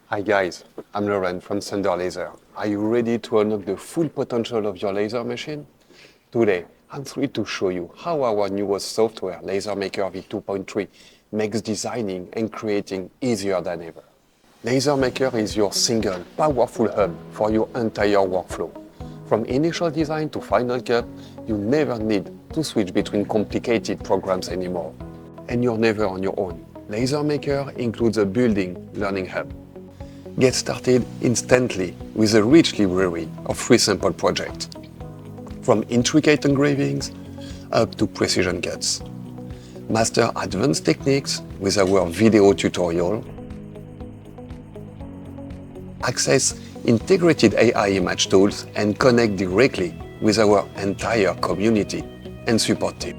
Hi guys, I'm Laurent from thunderlaser. Are you ready to unlock the full potential of your laser machine? Today, I'm thrilled to show you how our newest software, LaserMaker v2.3, makes designing and creating easier than ever. LaserMaker is your single, powerful hub for your entire workflow. From initial design to final cut, you never need to switch between complicated programs anymore. And you're never on your own. LaserMaker includes a built-in learning hub. Get started instantly with a rich library of free sample projects, from intricate engravings up to precision cuts. Master advanced techniques with our video tutorial. Access integrated AI image tools and connect directly with our entire community and support team.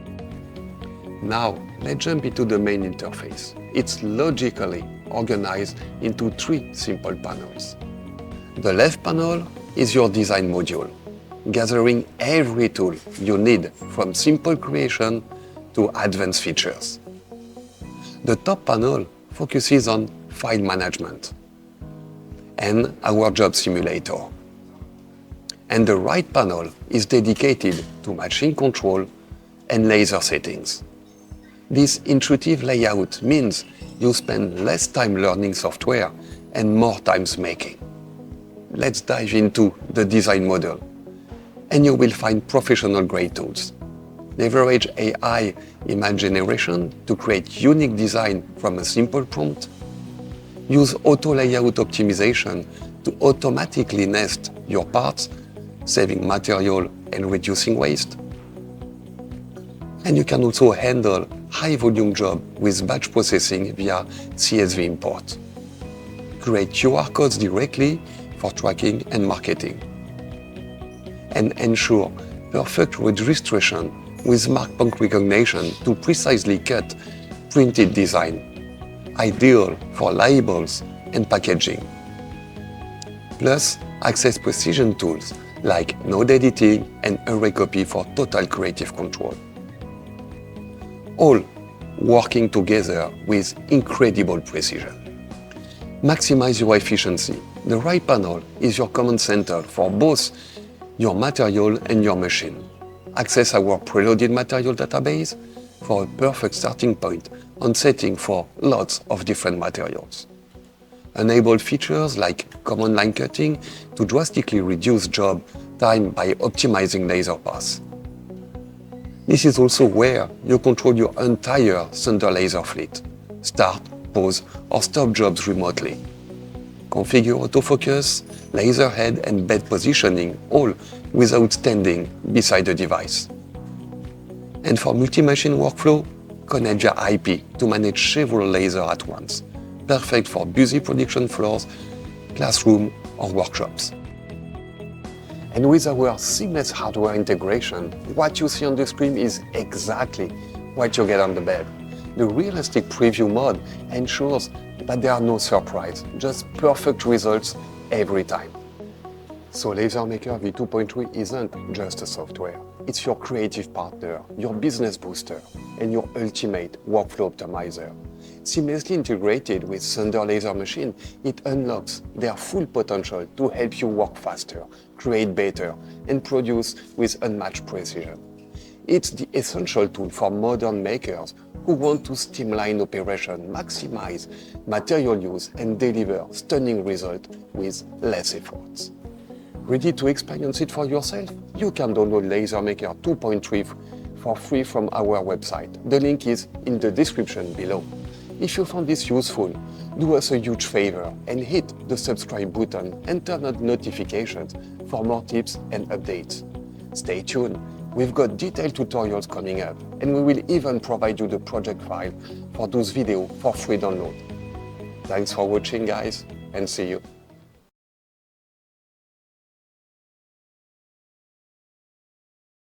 Now, let's jump into the main interface. It's logically organized into three simple panels. The left panel is your design module, gathering every tool you need from simple creation to advanced features. The top panel focuses on file management and our job simulator. And the right panel is dedicated to machine control and laser settings. This intuitive layout means you spend less time learning software and more time making. Let's dive into the design model, and you will find professional-grade tools. Leverage AI image generation to create unique design from a simple prompt. Use auto layout optimization to automatically nest your parts, saving material and reducing waste. And you can also handle high-volume job with batch processing via CSV import. Create QR codes directly for tracking and marketing. And ensure perfect registration with mark point recognition to precisely cut printed design, ideal for labels and packaging. Plus, access precision tools like node editing and array copy for total creative control. All working together with incredible precision. Maximize your efficiency. The right panel is your command center for both your material and your machine. Access our preloaded material database for a perfect starting point on setting for lots of different materials. Enable features like command line cutting to drastically reduce job time by optimizing laser paths. This is also where you control your entire thunderlaser fleet. Start, pause, or stop jobs remotely. Configure autofocus, laser head, and bed positioning, all without standing beside the device. And for multi-machine workflow, connect your IP to manage several lasers at once. Perfect for busy production floors, classroom, or workshops. And with our seamless hardware integration, what you see on the screen is exactly what you get on the bed. The realistic preview mode ensures that there are no surprises, just perfect results every time. So LaserMaker v2.3 isn't just a software. It's your creative partner, your business booster, and your ultimate workflow optimizer. Seamlessly integrated with Thunder Laser Machine, it unlocks their full potential to help you work faster, create better, and produce with unmatched precision. It's the essential tool for modern makers who want to streamline operation, maximize material use, and deliver stunning results with less efforts. Ready to experience it for yourself? You can download LaserMaker 2.3 for free from our website. The link is in the description below. If you found this useful, do us a huge favor and hit the subscribe button and turn on notifications for more tips and updates. Stay tuned, we've got detailed tutorials coming up, and we will even provide you the project file for those videos for free download. Thanks for watching, guys, and see you.